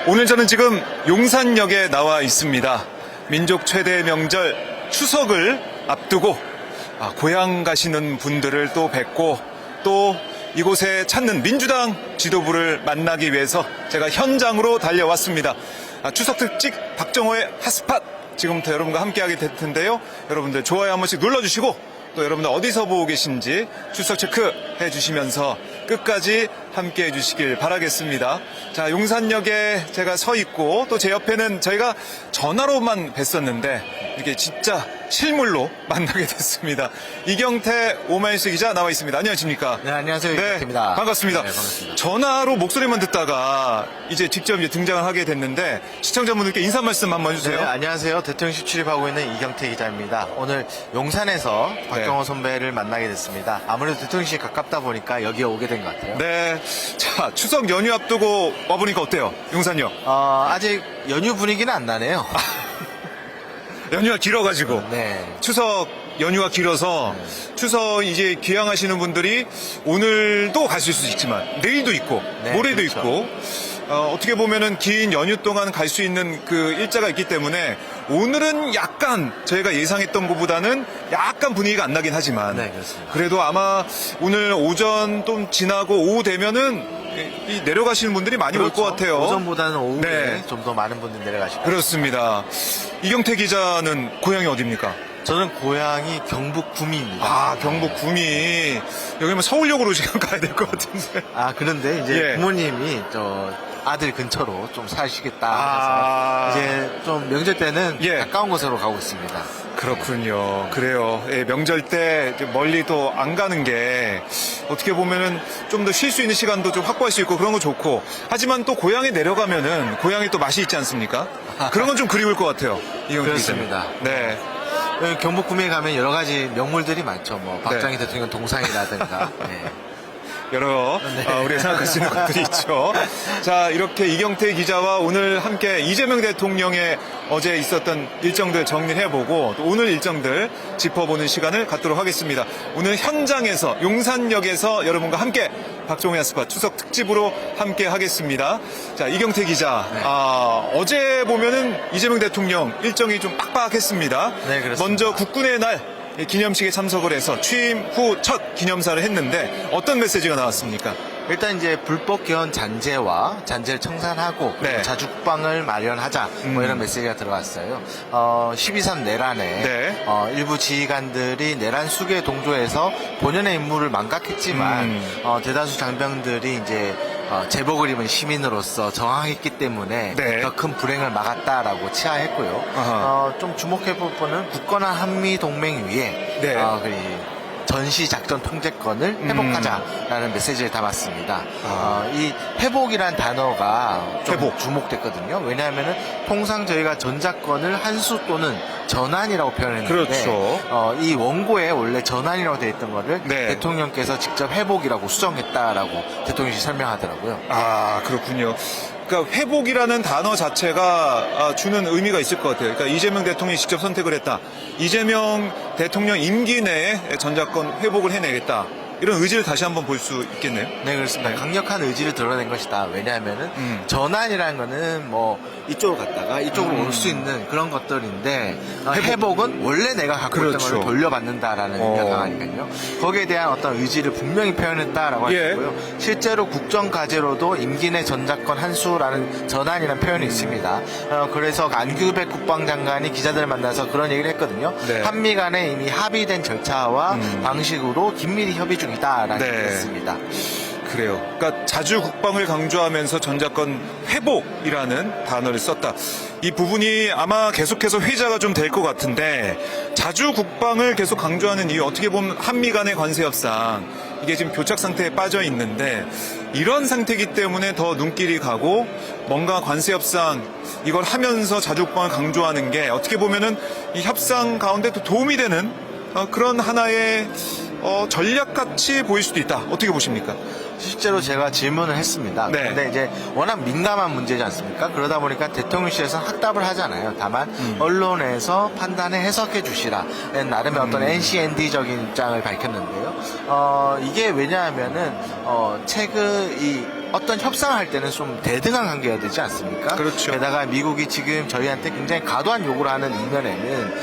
오늘 저는 지금 용산역에 나와 있습니다. 민족 최대 명절 추석을 앞두고 고향 가시는 분들을 또 뵙고 또 이곳에 찾는 민주당 지도부를 만나기 위해서 제가 현장으로 달려왔습니다. 추석 특집 박정호의 핫스팟 지금부터 여러분과 함께하게 될 텐데요. 여러분들 좋아요 한 번씩 눌러주시고 또 여러분들 어디서 보고 계신지 출석 체크 해주시면서 끝까지 함께 해주시길 바라겠습니다. 자, 용산역에 제가 서 있고 또 제 옆에는 저희가 전화로만 뵀었는데 이렇게 진짜 실물로 만나게 됐습니다. 이경태 오마이뉴스 기자 나와 있습니다. 안녕하십니까? 네, 안녕하세요. 이경태입니다. 반갑습니다. 네, 반갑습니다. 전화로 목소리만 듣다가 이제 직접 등장을 하게 됐는데 시청자분들께 인사 말씀 한번 해주세요. 네, 안녕하세요. 대통령실 출입하고 있는 이경태 기자입니다. 오늘 용산에서 박정호 선배를 만나게 됐습니다. 아무래도 대통령실 가깝다 보니까 여기에 오게 된 것 같아요. 네. 자, 추석 연휴 앞두고 와보니까 어때요? 용산역. 아직 연휴 분위기는 안 나네요. 연휴가 길어가지고. 네. 추석 연휴가 길어서 추석 이제 귀향하시는 분들이 오늘도 가실 수 있지만 내일도 있고 네, 모레도 그렇죠. 있고 어떻게 보면은 긴 연휴 동안 갈 수 있는 그 일자가 있기 때문에 오늘은 약간 저희가 예상했던 것보다는 약간 분위기가 안 나긴 하지만 네, 그렇습니다. 그래도 아마 오늘 오전 좀 지나고 오후 되면은 이 내려가시는 분들이 많이 올 것 같아요. 오전보다는 오후에 네. 좀 더 많은 분들 내려가실 거예요. 그렇습니다. 이경태 기자는 고향이 어디입니까? 저는 고향이 경북 구미입니다. 경북 구미. 여기면 서울역으로 지금 가야 될 것 같은데. 그런데 이제 예. 부모님이 아들 근처로 좀 사시겠다 해서 이제 좀 명절 때는 예. 가까운 곳으로 가고 있습니다. 그렇군요. 그래요. 예, 명절 때 멀리 또 안 가는 게 어떻게 보면은 좀 더 쉴 수 있는 시간도 좀 확보할 수 있고 그런 거 좋고. 하지만 또 고향에 내려가면은 고향에 또 맛이 있지 않습니까? 그런 건 좀 그리울 것 같아요. 이경태 기자님. 그렇습니다. 네. 여기 경북 구미에 가면 여러 가지 명물들이 많죠. 뭐 박정희 네. 대통령 동상이라든가. 네. 여러 우리가 생각할 수 있는 것들이 있죠. 자, 이렇게 이경태 기자와 오늘 함께 이재명 대통령의 어제 있었던 일정들 정리를 해보고 또 오늘 일정들 짚어보는 시간을 갖도록 하겠습니다. 오늘 현장에서 용산역에서 여러분과 함께 박정희 핫스팟 추석 특집으로 함께 하겠습니다. 자, 이경태 기자, 네. 어제 보면은 이재명 대통령 일정이 좀 빡빡했습니다. 네, 그렇습니다. 먼저 국군의 날 기념식에 참석을 해서 취임 후 첫 기념사를 했는데 어떤 메시지가 나왔습니까? 일단 이제 불법 개헌 잔재와 잔재를 청산하고 네. 자주국방을 마련하자 뭐 이런 메시지가 들어왔어요. 12.3 내란에 네. 일부 지휘관들이 내란 수계에 동조해서 본연의 임무를 망각했지만 대다수 장병들이 이제 제복을 입은 시민으로서 저항했기 때문에 네. 더 큰 불행을 막았다라고 치하했고요. 좀 주목해볼 분은 굳건한 한미 동맹 위에 네. 전시 작전 통제권을 회복하자라는 메시지를 담았습니다. 이 회복이란 단어가 좀 회복. 주목됐거든요. 왜냐하면은 통상 저희가 전작권을 한수 또는 전환이라고 표현했는데 그렇죠. 이 원고에 원래 전환이라고 되어 있던 거를 네. 대통령께서 직접 회복이라고 수정했다라고 대통령이 설명하더라고요. 그렇군요. 그러니까 회복이라는 단어 자체가 주는 의미가 있을 것 같아요. 그러니까 이재명 대통령이 직접 선택을 했다. 이재명 대통령 임기 내에 전작권 회복을 해내겠다. 이런 의지를 다시 한번 볼 수 있겠네요. 네, 그렇습니다. 강력한 의지를 드러낸 것이다. 왜냐하면은 전환이라는 거는 뭐 이쪽으로 갔다가 이쪽으로 올 수 있는 그런 것들인데 회복은 원래 내가 갖고 그렇죠. 있던 걸 돌려받는다라는 의미가 강하니까요. 거기에 대한 어떤 의지를 분명히 표현했다라고 할 수 예. 있고요. 실제로 국정과제로도 임기 내 전작권 한수라는 전환이라는 표현이 있습니다. 그래서 안규백 국방장관이 기자들을 만나서 그런 얘기를 했거든요. 네. 한미 간에 이미 합의된 절차와 방식으로 긴밀히 협의 중이다라는 네. 얘기를 했습니다. 그래요. 그러니까 자주 국방을 강조하면서 전작권 회복이라는 단어를 썼다. 이 부분이 아마 계속해서 회자가 좀 될 것 같은데 자주 국방을 계속 강조하는 이유 어떻게 보면 한미 간의 관세 협상 이게 지금 교착 상태에 빠져 있는데 이런 상태이기 때문에 더 눈길이 가고 뭔가 관세 협상 이걸 하면서 자주 국방을 강조하는 게 어떻게 보면은 이 협상 가운데 또 도움이 되는 그런 하나의 전략같이 보일 수도 있다. 어떻게 보십니까? 실제로 제가 질문을 했습니다. 네. 근데 이제 워낙 민감한 문제지 않습니까? 그러다 보니까 대통령실에서는 확답을 하잖아요. 다만 언론에서 판단해 해석해 주시라. 나름의 어떤 NCND적인 입장을 밝혔는데요. 이게 왜냐하면은 최근 이 어떤 협상할 때는 좀 대등한 관계가 되지 않습니까? 그렇죠. 게다가 미국이 지금 저희한테 굉장히 과도한 요구를 하는 이면에는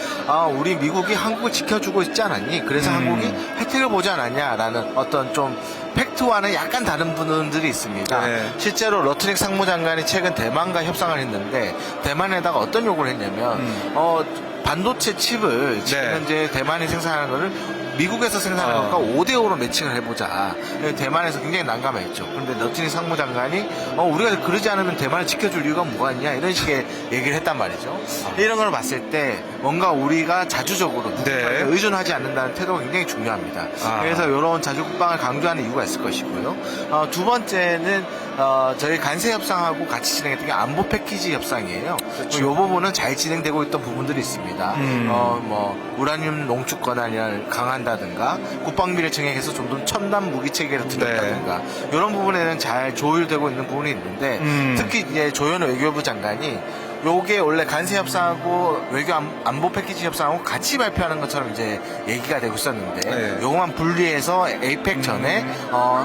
우리 미국이 한국을 지켜주고 있지 않았니? 그래서 한국이 혜택을 보지 않았냐라는 어떤 좀 팩트와는 약간 다른 부분들이 있습니다. 네. 실제로 러트닉 상무장관이 최근 대만과 협상을 했는데 대만에다가 어떤 요구를 했냐면 반도체 칩을 지금 네. 현재 대만이 생산하는 거를 미국에서 생산하는 것과 5대5로 매칭을 해보자. 대만에서 굉장히 난감했죠. 그런데 러트닉 상무장관이 우리가 그러지 않으면 대만을 지켜줄 이유가 뭐가 있냐 이런 식의 얘기를 했단 말이죠. 이런 걸 봤을 때 뭔가 우리가 자주적으로 누군가에 네. 의존하지 않는다는 태도가 굉장히 중요합니다. 그래서 이런 자주국방을 강조하는 이유가 있을 것이고요. 두 번째는 저희 간세 협상하고 같이 진행했던 게 안보 패키지 협상이에요. 이 부분은 잘 진행되고 있던 부분들이 있습니다. 우라늄 농축 권한을 강화한다든가 국방비를 증액해서 좀 더 첨단 무기 체계를 들였다든가 이런 부분에는 잘 조율되고 있는 부분이 있는데 특히 이제 조현 외교부 장관이 요게 원래 간세 협상하고 외교 안보 패키지 협상하고 같이 발표하는 것처럼 이제 얘기가 되고 있었는데 네. 요것만 분리해서 에이펙 전에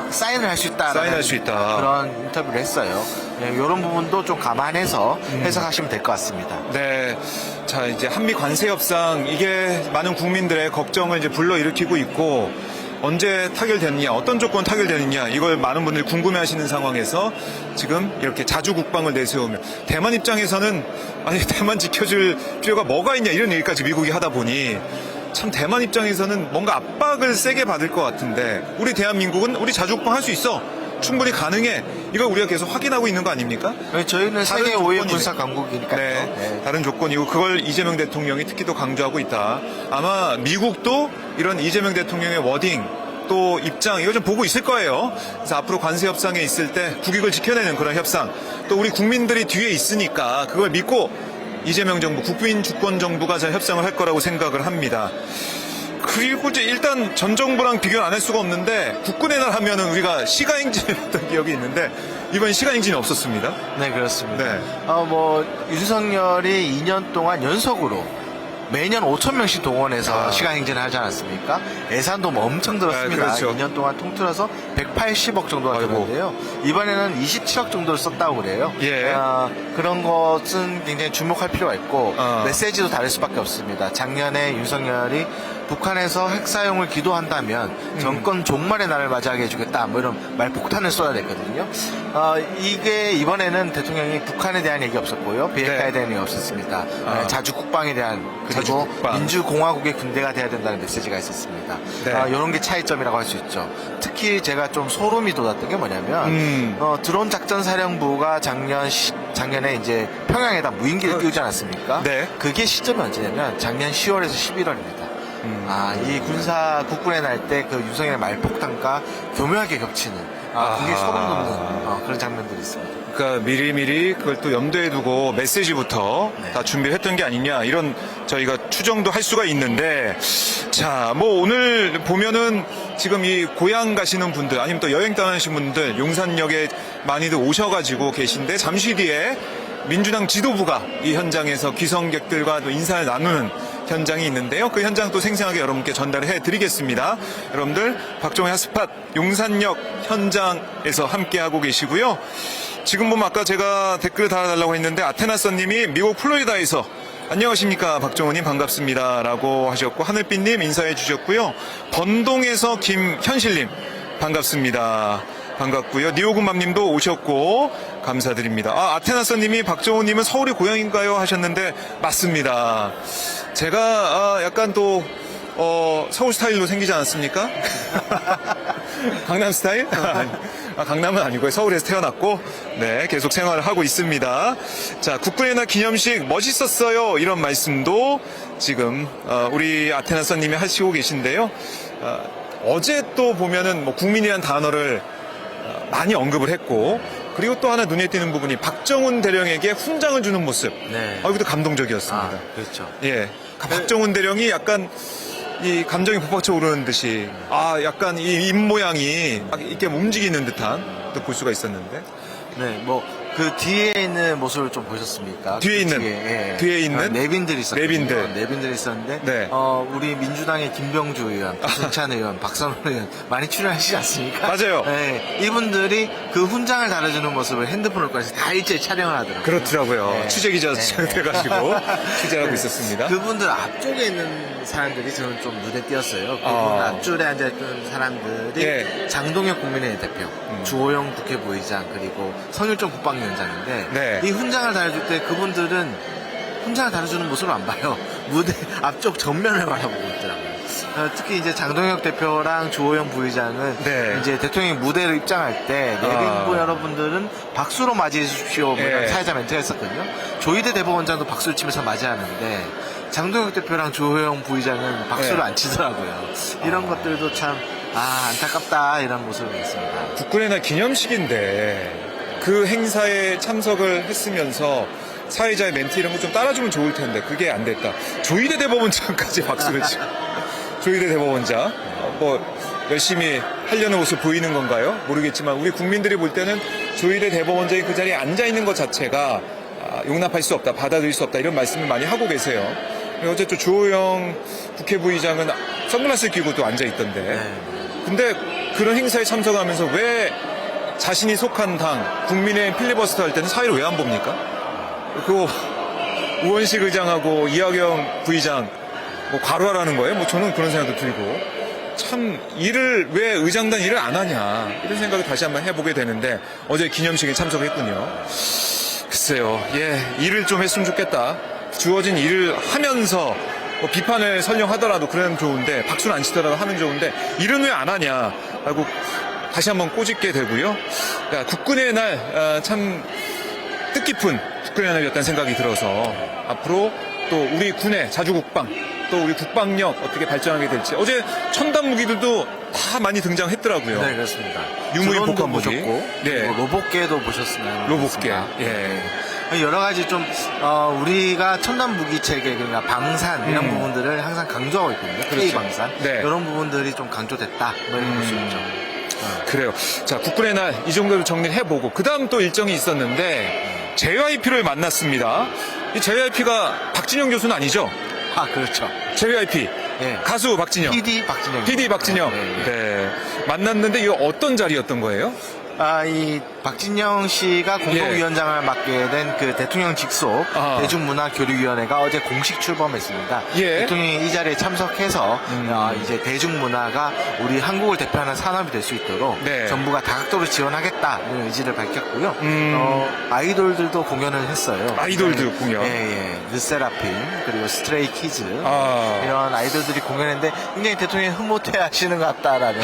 사인을 할 수 있다라는 사인할 수 있다. 그런 인터뷰를 했어요. 이런 부분도 좀 감안해서 해석하시면 될 것 같습니다. 네. 자, 이제 한미 관세 협상, 이게 많은 국민들의 걱정을 이제 불러일으키고 있고, 언제 타결되느냐, 어떤 조건 타결되느냐, 이걸 많은 분들이 궁금해 하시는 상황에서 지금 이렇게 자주 국방을 내세우며, 대만 입장에서는, 아니, 대만 지켜줄 필요가 뭐가 있냐, 이런 얘기까지 미국이 하다 보니, 참 대만 입장에서는 뭔가 압박을 세게 받을 것 같은데, 우리 대한민국은 우리 자주 국방 할 수 있어. 충분히 가능해. 이걸 우리가 계속 확인하고 있는 거 아닙니까? 저희는 다른 세계 5위 조건이네. 군사 강국이니까요. 네, 다른 조건이고 그걸 이재명 대통령이 특히 또 강조하고 있다. 아마 미국도 이런 이재명 대통령의 워딩 또 입장 이거 좀 보고 있을 거예요. 그래서 앞으로 관세 협상에 있을 때 국익을 지켜내는 그런 협상 또 우리 국민들이 뒤에 있으니까 그걸 믿고 이재명 정부 국빈 주권 정부가 잘 협상을 할 거라고 생각을 합니다. 그리고 이제 일단 전 정부랑 비교를 안 할 수가 없는데 국군의 날 하면은 우리가 시가행진을 했던 기억이 있는데 이번 시가행진이 없었습니다. 네, 그렇습니다. 네. 윤석열이 2년 동안 연속으로 매년 5,000명씩 동원해서 시간 행진을 하지 않았습니까? 예산도 뭐 엄청 들었습니다. 그렇죠. 2년 동안 통틀어서 180억 정도가 아이고. 들었는데요. 이번에는 27억 정도를 썼다고 그래요. 예. 그런 것은 굉장히 주목할 필요가 있고 메시지도 다를 수밖에 없습니다. 작년에 윤석열이 북한에서 핵 사용을 기도한다면 정권 종말의 날을 맞이하게 해주겠다 뭐 이런 말폭탄을 쏟아냈거든요. 이게 이번에는 대통령이 북한에 대한 얘기 없었고요. 비핵화에 네. 대한 얘기 없었습니다. 자주 국방에 대한 그리고 자주국방. 민주공화국의 군대가 돼야 된다는 메시지가 있었습니다. 네. 이런 게 차이점이라고 할 수 있죠. 특히 제가 좀 소름이 돋았던 게 뭐냐면 드론 작전 사령부가 작년에 이제 평양에다 무인기를 띄우지 않았습니까? 네. 그게 시점이 언제냐면 작년 10월에서 11월입니다. 이 국군의 날 때 그 윤석열의 말폭탄과 교묘하게 겹치는 굉장히 소름 돋는 그런 장면들이 있습니다. 그러니까 미리미리 그걸 또 염두에 두고 메시지부터 네. 다 준비를 했던 게 아니냐 이런 저희가 추정도 할 수가 있는데 자, 뭐 오늘 보면은 지금 이 고향 가시는 분들 아니면 또 여행 떠나신 분들 용산역에 많이들 오셔가지고 계신데 잠시 뒤에 민주당 지도부가 이 현장에서 귀성객들과 또 인사를 나누는 현장이 있는데요. 그 현장 또 생생하게 여러분께 전달을 해드리겠습니다. 여러분들 박종의 핫스팟 용산역 현장에서 함께하고 계시고요. 지금 보면 아까 제가 댓글 달아달라고 했는데 아테나서님이 미국 플로리다에서 안녕하십니까 박종호님 반갑습니다 라고 하셨고 하늘빛님 인사해 주셨고요. 번동에서 김현실님 반갑습니다. 반갑고요. 니오금맘님도 오셨고 감사드립니다. 아테나서님이 박정호님은 서울이 고향인가요 하셨는데 맞습니다. 제가 약간 또 서울 스타일로 생기지 않았습니까? 강남 스타일? 강남은 아니고요. 서울에서 태어났고 네 계속 생활을 하고 있습니다. 자, 국군의 날 기념식 멋있었어요 이런 말씀도 지금 우리 아테나서님이 하시고 계신데요. 어제 또 보면은 뭐 국민이라는 단어를 많이 언급을 했고 그리고 또 하나 눈에 띄는 부분이 박정훈 대령에게 훈장을 주는 모습. 네. 이것도 감동적이었습니다. 그렇죠. 예, 박정훈 대령이 약간 이 감정이 북받쳐 오르는 듯이 약간 이 입 모양이 막 이렇게 움직이는 듯한 또 볼 수가 있었는데. 네, 뭐 그 뒤에 있는 모습을 좀 보셨습니까? 뒤에 그 있는? 뒤에 있는? 내빈들이 있었거든요. 내빈들. 있었는데 네. 우리 민주당의 김병주 의원, 박승찬 의원, 박선원 의원 많이 출연하시지 않습니까? 맞아요. 네, 이분들이 그 훈장을 달아주는 모습을 핸드폰을 꺼내서 다 일제히 촬영을 하더라고요. 그렇더라고요. 네. 취재기자 네. 돼가지고 취재하고 네. 있었습니다. 그분들 앞쪽에 있는 사람들이 저는 좀 눈에 띄었어요. 그분 앞줄에 앉아있던 사람들이 네. 장동혁 국민의힘 대표, 주호영 국회부의장, 그리고 성일종 국방위원장인데 네. 이 훈장을 달아줄 때 그분들은 훈장을 달아주는 모습을 안 봐요. 무대 앞쪽 전면을 바라보고 있더라고요. 특히 이제 장동혁 대표랑 주호영 부의장은 네. 이제 대통령이 무대로 입장할 때 내빈부 여러분들은 박수로 맞이해 주십시오. 뭐 이런 네. 사회자 멘트가 있었거든요. 조희대 대법원장도 박수를 치면서 맞이하는데 장동혁 대표랑 주호영 부의장은 박수를 네. 안 치더라고요. 이런 것들도 참 안타깝다 이런 모습을 보였습니다. 국군의 날 기념식인데 그 행사에 참석을 했으면서 사회자의 멘트 이런 거 좀 따라주면 좋을 텐데 그게 안 됐다. 조희대 대법원장까지 박수를 치고 조희대 대법원장 뭐 열심히 하려는 모습 보이는 건가요? 모르겠지만 우리 국민들이 볼 때는 조희대 대법원장이 그 자리에 앉아 있는 것 자체가 용납할 수 없다, 받아들일 수 없다 이런 말씀을 많이 하고 계세요. 어쨌든 주호영 국회부의장은 선글라스를 끼고 또 앉아 있던데. 근데 그런 행사에 참석하면서 왜 자신이 속한 당 국민의힘 필리버스터 할 때는 사회를 왜 안 봅니까? 그 우원식 의장하고 이학영 부의장 뭐 과로하라는 거예요? 뭐 저는 그런 생각도 들고 참 일을 왜 의장단 일을 안 하냐 이런 생각을 다시 한번 해보게 되는데 어제 기념식에 참석했군요. 글쎄요, 일을 좀 했으면 좋겠다. 주어진 일을 하면서 뭐 비판을 설령 하더라도 그러면 좋은데 박수는 안 치더라도 하면 좋은데 일은 왜 안 하냐라고 다시 한번 꼬집게 되고요. 국군의 날 참 뜻깊은 국군의 날이었다는 생각이 들어서 앞으로 또 우리 군의 자주국방 또 우리 국방력 어떻게 발전하게 될지 어제 첨단 무기들도 다 많이 등장했더라고요. 네, 그렇습니다. 유무인 드론도 복합 무기. 보셨고, 네. 그리고 로봇계도 보셨으면 로봇계. 좋겠습니다. 예. 여러 가지 좀 우리가 첨단 무기 체계 그러니까 방산 이런 부분들을 항상 강조하고 있거든요. K 방산 네. 이런 부분들이 좀 강조됐다. 뭐 이런 볼 수 있죠. 그래요. 자, 국군의 날 이 정도로 정리를 해보고 그 다음 또 일정이 있었는데 JYP를 만났습니다. 이 JYP가 박진영 교수는 아니죠? 그렇죠. JYP 예. 가수 박진영. PD 박진영. PD 박진영. 네. 네. 만났는데 이거 어떤 자리였던 거예요? 이 박진영 씨가 공동위원장을 맡게 된 그 대통령 직속 대중문화교류위원회가 어제 공식 출범했습니다. 예. 대통령이 이 자리에 참석해서 이제 대중문화가 우리 한국을 대표하는 산업이 될 수 있도록 네. 정부가 다각도로 지원하겠다 이런 의지를 밝혔고요. 아이돌들도 공연을 했어요. 아이돌들 공연. 예. 르세라핌 그리고 스트레이 키즈 이런 아이돌들이 공연했는데 굉장히 대통령이 흐뭇해하시는 것 같다라는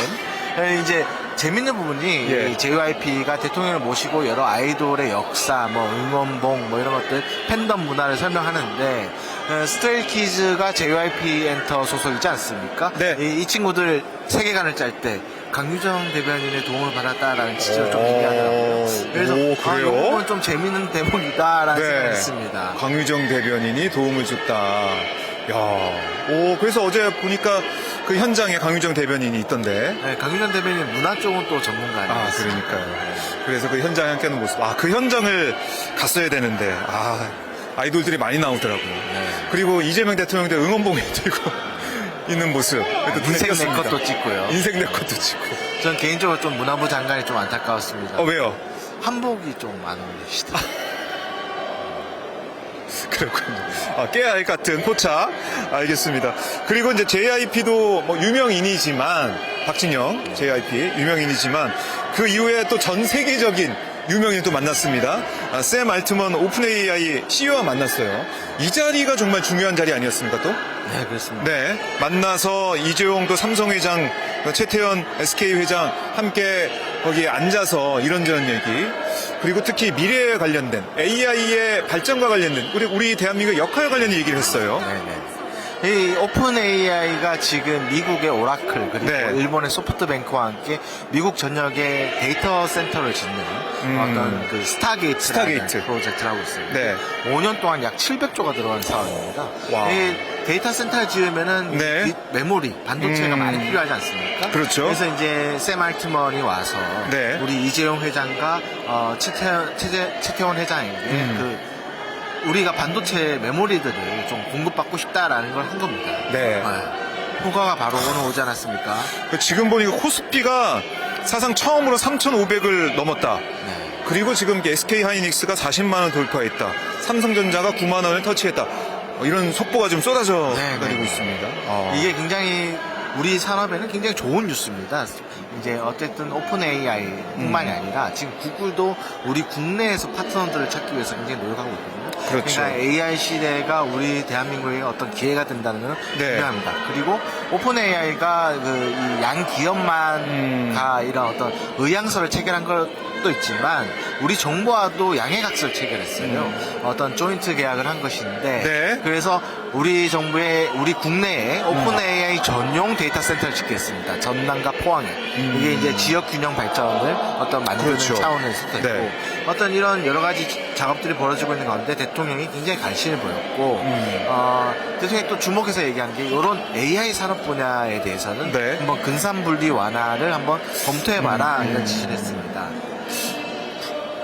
이제 재밌는 부분이 이 JYP가 대통령을 모시고 여러 아이돌의 역사, 뭐 응원봉, 뭐 이런 것들 팬덤 문화를 설명하는데 스트레이 키즈가 JYP 엔터 소속이지 않습니까? 네. 이 친구들 세계관을 짤 때 강유정 대변인의 도움을 받았다라는 취지로 좀 얘기하더라고요. 그래서 그래요? 이건 좀 재밌는 대목이다라는 생각이 있습니다. 강유정 대변인이 도움을 줬다. 그래서 어제 보니까 그 현장에 강유정 대변인이 있던데. 네, 강유정 대변인 문화 쪽은 또 전문가 아니에요? 그러니까요. 그래서 그 현장에 함께하는 모습. 그 현장을 갔어야 되는데. 아이돌들이 많이 나오더라고요. 네. 그리고 이재명 대통령도 응원봉에 들고 있는 모습. 인생 내 것도 찍고요. 인생 내 것도 찍고. 전 개인적으로 좀 문화부 장관이 좀 안타까웠습니다. 왜요? 한복이 좀 안 어울리시다. 그렇군요. 깨알 같은 포차. 알겠습니다. 그리고 이제 JYP도 뭐 유명인이지만, 박진영, JYP, 유명인이지만, 그 이후에 또 전 세계적인 유명인 또 만났습니다. 샘 알트먼 오픈 AI CEO와 만났어요. 이 자리가 정말 중요한 자리 아니었습니까 또? 네, 그렇습니다. 네. 만나서 이재용 또 삼성 회장, 최태현 SK 회장 함께 거기에 앉아서 이런저런 얘기, 그리고 특히 미래에 관련된 AI의 발전과 관련된 우리 대한민국의 역할 관련 얘기를 했어요. 네네. 이 오픈 AI가 지금 미국의 오라클 그리고 네. 일본의 소프트뱅크와 함께 미국 전역에 데이터 센터를 짓는 어떤 그 스타게이트 프로젝트를 하고 있어요. 네. 5년 동안 약 700조가 들어간 사업입니다. 와. 이 데이터 센터를 지으면은 네. 메모리, 반도체가 많이 필요하지 않습니까? 그렇죠. 그래서 이제 샘 알트먼이 와서 네. 우리 이재용 회장과 최태원 회장에게 우리가 반도체 메모리들을 좀 공급받고 싶다라는 걸 한 겁니다. 네. 효과가 바로 오늘 오지 않았습니까? 지금 보니까 코스피가 사상 처음으로 3,500을 넘었다. 네. 그리고 지금 SK 하이닉스가 40만 원 돌파했다. 삼성전자가 9만 원을 터치했다. 이런 속보가 좀 쏟아져 네, 가지고 네. 있습니다. 이게 굉장히 우리 산업에는 굉장히 좋은 뉴스입니다. 이제 어쨌든 오픈 AI뿐만이 아니라 지금 구글도 우리 국내에서 파트너들을 찾기 위해서 굉장히 노력하고 있거든요. 그렇죠. 그러니까 AI 시대가 우리 대한민국에 어떤 기회가 된다는 건 네. 분명합니다. 그리고 오픈 AI가 이 양 기업만 다 이런 어떤 의향서를 체결한 것도 있지만 우리 정부와도 양해각서를 체결했어요. 어떤 조인트 계약을 한 것인데 네. 그래서 우리 정부의 우리 국내에 오픈 AI 전용 데이터 센터를 짓겠습니다. 전남과 포항에 이게 이제 지역 균형 발전을 어떤 만드는 그렇죠. 차원에서도 있고 네. 어떤 이런 여러 가지 작업들이 벌어지고 있는 가운데 대통령이 굉장히 관심을 보였고 대통령이 또 주목해서 얘기한 게 이런 AI 산업 분야에 대해서는 네. 한번 근산분리 완화를 한번 검토해봐라 이런 지시를 했습니다.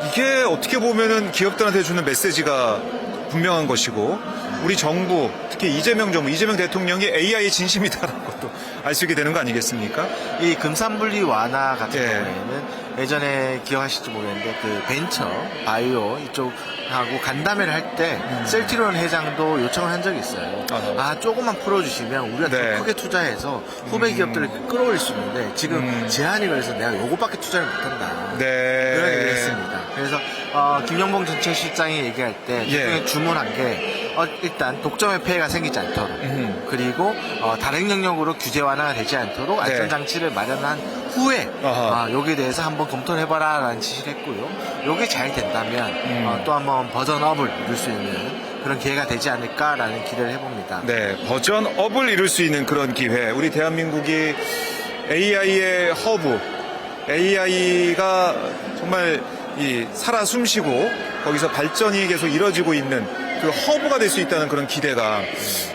이게 어떻게 보면은 기업들한테 주는 메시지가 분명한 것이고 우리 정부 특히 이재명 정부 이재명 대통령이 AI의 진심이다라는 것도 알 수 있게 되는 거 아니겠습니까? 이 금산분리 완화 같은 예. 경우에는 예전에 기억하실지 모르겠는데 그 벤처, 바이오 이쪽하고 간담회를 할 때 셀티론 회장도 요청을 한 적이 있어요. 조금만 풀어주시면 우리가 네. 더 크게 투자해서 후배 기업들을 끌어올릴 수 있는데 지금 제한이 걸려서 내가 요거밖에 투자를 못한다. 네. 그런 얘기를 했습니다. 그래서 김영봉 전체실장이 얘기할 때 예. 주문한 게 일단 독점의 폐해가 생기지 않도록 그리고 다른 영역으로 규제 완화가 되지 않도록 네. 안전장치를 마련한 후에 여기에 대해서 한번 검토를 해봐라 라는 지시를 했고요. 요게 잘 된다면 또 한번 버전업을 이룰 수 있는 그런 기회가 되지 않을까라는 기대를 해봅니다. 네, 버전업을 이룰 수 있는 그런 기회. 우리 대한민국이 AI의 허브, AI가 정말 살아 숨쉬고 거기서 발전이 계속 이뤄지고 있는 그 허브가 될 수 있다는 그런 기대가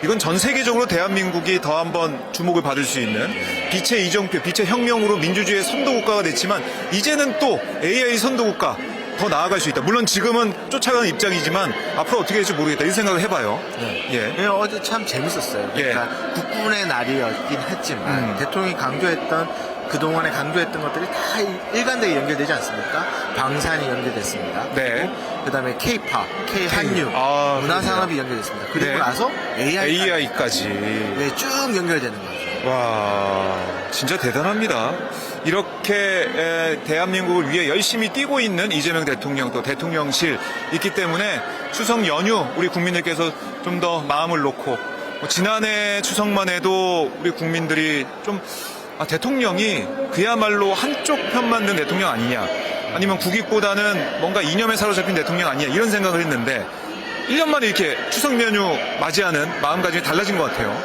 이건 전 세계적으로 대한민국이 더 한번 주목을 받을 수 있는 빛의 이정표, 빛의 혁명으로 민주주의의 선도국가가 됐지만 이제는 또 AI 선도국가 더 나아갈 수 있다. 물론 지금은 쫓아가는 입장이지만 앞으로 어떻게 될지 모르겠다. 이 생각을 해봐요. 네. 예. 어제 참 재밌었어요. 그러니까 국군의 날이었긴 했지만 대통령이 강조했던 그동안에 강조했던 것들이 다 일관되게 연결되지 않습니까? 방산이 연결됐습니다. 네. 그 다음에 K-팝, K-한류, 문화산업이 연결됐습니다. 그리고 네. 나서 AI까지. 네, 쭉 연결되는 거죠. 와, 진짜 대단합니다. 이렇게 대한민국을 위해 열심히 뛰고 있는 이재명 대통령 또 대통령실 있기 때문에 추석 연휴 우리 국민들께서 좀 더 마음을 놓고 지난해 추석만 해도 우리 국민들이 좀 대통령이 그야말로 한쪽 편만 든 대통령 아니냐 아니면 국익보다는 뭔가 이념에 사로잡힌 대통령 아니냐 이런 생각을 했는데 1년 만에 이렇게 추석 연휴 맞이하는 마음가짐이 달라진 것 같아요.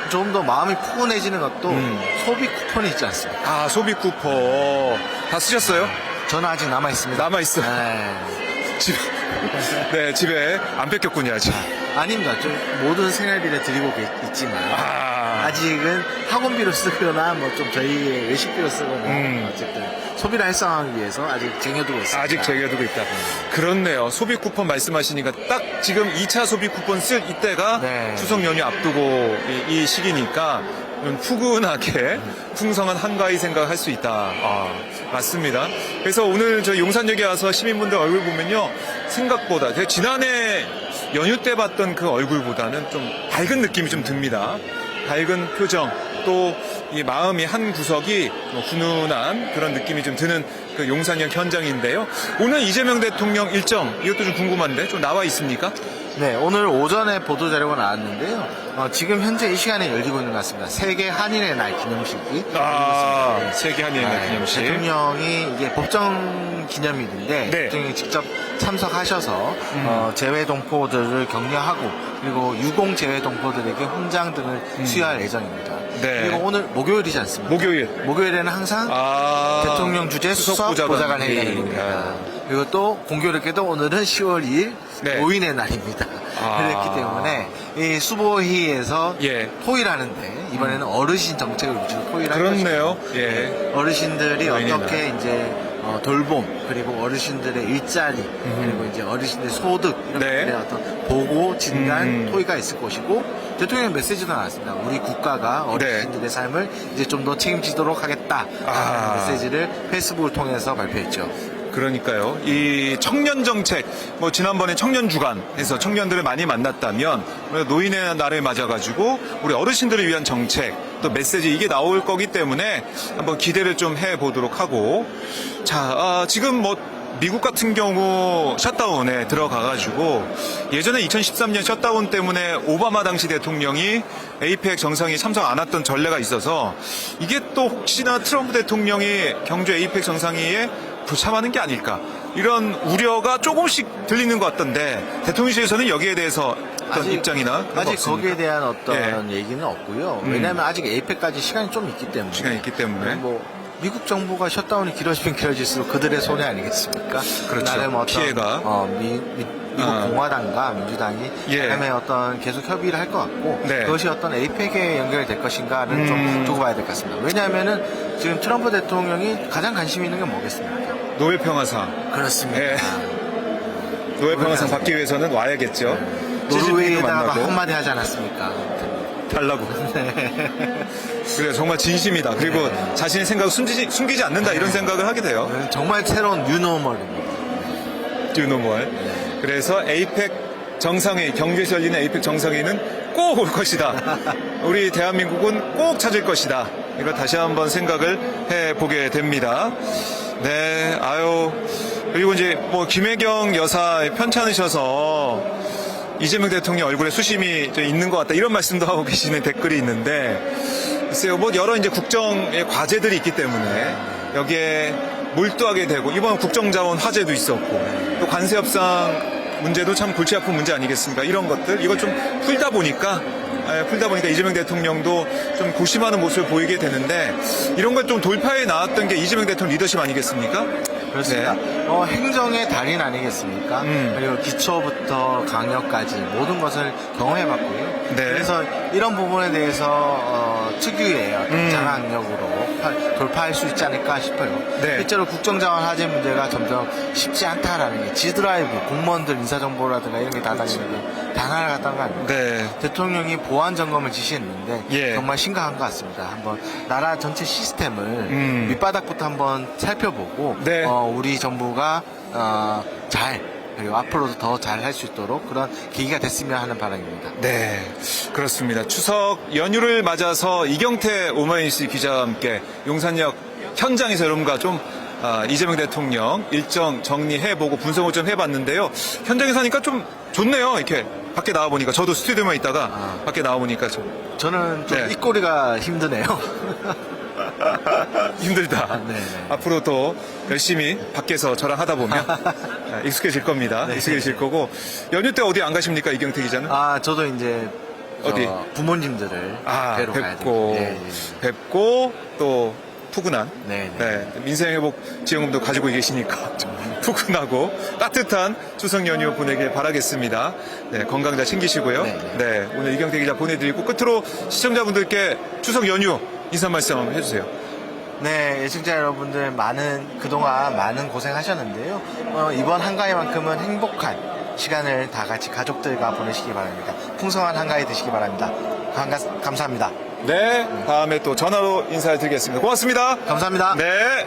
좀 더 마음이 푸근해지는 것도 소비 쿠폰이 있지 않습니까? 소비 쿠폰 다 쓰셨어요? 저는 아직 남아있습니다. 남아있어요? 네. 집에 안 뺏겼군요, 아직. 아닙니다. 좀 모든 생활비를 드리고 있지만 아직은 학원비로 쓰거나 뭐 좀 저희의 외식비로 쓰거나 어쨌든 소비를 활성화하기 위해서 아직 쟁여두고 있습니다. 아직 쟁여두고 있다. 그렇네요. 소비 쿠폰 말씀하시니까 딱 지금 2차 소비 쿠폰 쓸 이때가 추석 연휴 앞두고 이 시기니까 좀 푸근하게 풍성한 한가위 생각할 수 있다. 맞습니다. 그래서 오늘 저 용산역에 와서 시민분들 얼굴 보면요. 생각보다 지난해 연휴 때 봤던 그 얼굴보다는 좀 밝은 느낌이 좀 듭니다. 밝은 표정, 또 이 마음이 한 구석이 훈훈한 그런 느낌이 좀 드는 그 용산역 현장인데요. 오늘 이재명 대통령 일정, 이것도 좀 궁금한데 좀 나와 있습니까? 네, 오늘 오전에 보도 자료가 나왔는데요. 지금 현재 이 시간에 열리고 있는 것 같습니다. 세계 한인의 날 기념식이. 세계 한인의 날 기념식. 대통령이 이게 법정 기념일인데, 네. 대통령이 직접 참석하셔서, 재외 동포들을 격려하고, 그리고 유공 재외 동포들에게 훈장 등을 수여할 예정입니다. 네. 그리고 오늘 목요일이지 않습니까? 목요일에는 항상 아, 대통령 주재 수석 보좌관 회의가 회의. 열립니다. 그리고 또 공교롭게도 오늘은 10월 2일 네. 노인의 날입니다. 그렇기 때문에 이 수보회의에서 예. 토의를 하는데 이번에는 어르신 정책을 위주로 토의를 할 그렇네요. 것입니다. 예. 어르신들이 노인의 어떻게 이제 돌봄 그리고 어르신들의 일자리 그리고 이제 어르신들의 소득 이런 네. 것들의 어떤 보고 진단 토의가 있을 것이고 대통령 메시지도 나왔습니다. 우리 국가가 어르신들의 삶을 이제 좀 더 책임지도록 하겠다라는 메시지를 페이스북을 통해서 발표했죠. 그러니까요. 이 청년 정책, 뭐 지난번에 청년 주간에서 청년들을 많이 만났다면 우리가 노인의 날을 맞아가지고 우리 어르신들을 위한 정책 또 메시지 이게 나올 거기 때문에 한번 기대를 좀 해보도록 하고 자 지금 뭐 미국 같은 경우 셧다운에 들어가가지고 예전에 2013년 셧다운 때문에 오바마 당시 대통령이 에이펙 정상에 참석 안 했던 전례가 있어서 이게 또 혹시나 트럼프 대통령이 경주 에이펙 정상회의에 불참하는 게 아닐까 이런 우려가 조금씩 들리는 것 같던데 대통령실에서는 여기에 대해서 어떤 입장이나 그런 거 아직 없습니까? 거기에 대한 어떤 얘기는 없고요. 왜냐하면 아직 에이펙까지 시간이 좀 있기 때문에. 시간이 있기 때문에 뭐 미국 정부가 셧다운이 길어지면 길어질수록 그들의 손해 아니겠습니까? 그렇죠. 나름 어떤 피해가. 미국 공화당과 민주당이 예. 나름의 어떤 계속 협의를 할 것 같고 네. 그것이 어떤 에이펙에 연결될 것인가는 좀 두고 봐야 될 것 같습니다. 왜냐하면은 지금 트럼프 대통령이 가장 관심 있는 게 뭐겠습니까? 노벨 평화상 그렇습니다. 예. 노벨 평화상 받기 위해서는 와야겠죠. 노르웨이에다가 만나고 한마디 하지 않았습니까? 달라고. 그래 정말 진심이다. 그리고 자신의 생각을 숨기지 않는다 이런 생각을 하게 돼요. 정말 새로운 뉴노멀입니다. 뉴노멀. 그래서 에이펙 정상회의 경주에서 열리는 에이펙 정상회의는 꼭 올 것이다. 우리 대한민국은 꼭 찾을 것이다. 이거 다시 한번 생각을 해보게 됩니다. 네, 아유 그리고 이제 뭐 김혜경 여사 편찮으셔서. 이재명 대통령 얼굴에 수심이 있는 것 같다 이런 말씀도 하고 계시는 댓글이 있는데 글쎄요 뭐 여러 이제 국정의 과제들이 있기 때문에 여기에 몰두하게 되고 이번 국정자원 화제도 있었고 또 관세협상 문제도 참 골치 아픈 문제 아니겠습니까? 이런 것들 이걸 좀 풀다 보니까 이재명 대통령도 좀 고심하는 모습을 보이게 되는데 이런 걸 좀 돌파해 나왔던 게 이재명 대통령 리더십 아니겠습니까? 그렇습니다. 네. 행정의 달인 아니겠습니까? 그리고 기초부터 강력까지 모든 것을 경험해봤고요. 네. 그래서 이런 부분에 대해서 특유의 어떤 장악력으로 돌파할 수 있지 않을까 싶어요. 네. 실제로 국정자원 화제 문제가 점점 쉽지 않다라는 게 G드라이브, 공무원들 인사정보라든가 이런 게 다 다니는 게 단화를 갔다는 거 아닙니까? 네. 대통령이 보안 점검을 지시했는데 예. 정말 심각한 것 같습니다. 한번 나라 전체 시스템을 밑바닥부터 한번 살펴보고 네. 우리 정부가 그리고 앞으로도 더 잘 할 수 있도록 그런 계기가 됐으면 하는 바람입니다. 네, 그렇습니다. 추석 연휴를 맞아서 이경태 오마이뉴스 기자와 함께 용산역 현장에서 여러분과 좀 이재명 대통령 일정 정리해보고 분석을 좀 해봤는데요. 현장에서 하니까 좀 좋네요. 이렇게 밖에 나와보니까 저도 스튜디오만 있다가 밖에 나와보니까 저는 좀 네. 입꼬리가 힘드네요. 힘들다. 네. 앞으로 더 열심히 밖에서 저랑 하다 보면 익숙해질 겁니다. 네. 익숙해질 거고 연휴 때 어디 안 가십니까 이경태 기자는? 저도 이제 어디? 부모님들을 뵈러 가야 뵙고 돼요. 예. 뵙고 또 푸근한 네. 민생회복 지원금도 가지고 계시니까 좀 푸근하고 따뜻한 추석 연휴 보내길 바라겠습니다. 네, 건강 잘 챙기시고요. 네. 오늘 이경태 기자 보내드리고 끝으로 시청자분들께 추석 연휴 인사 말씀 한번 해주세요. 네, 예청자 여러분들 그동안 많은 고생하셨는데요. 이번 한가위만큼은 행복한 시간을 다 같이 가족들과 보내시기 바랍니다. 풍성한 한가위 되시기 바랍니다. 감사합니다. 네, 다음에 또 전화로 인사를 드리겠습니다. 고맙습니다. 감사합니다. 네.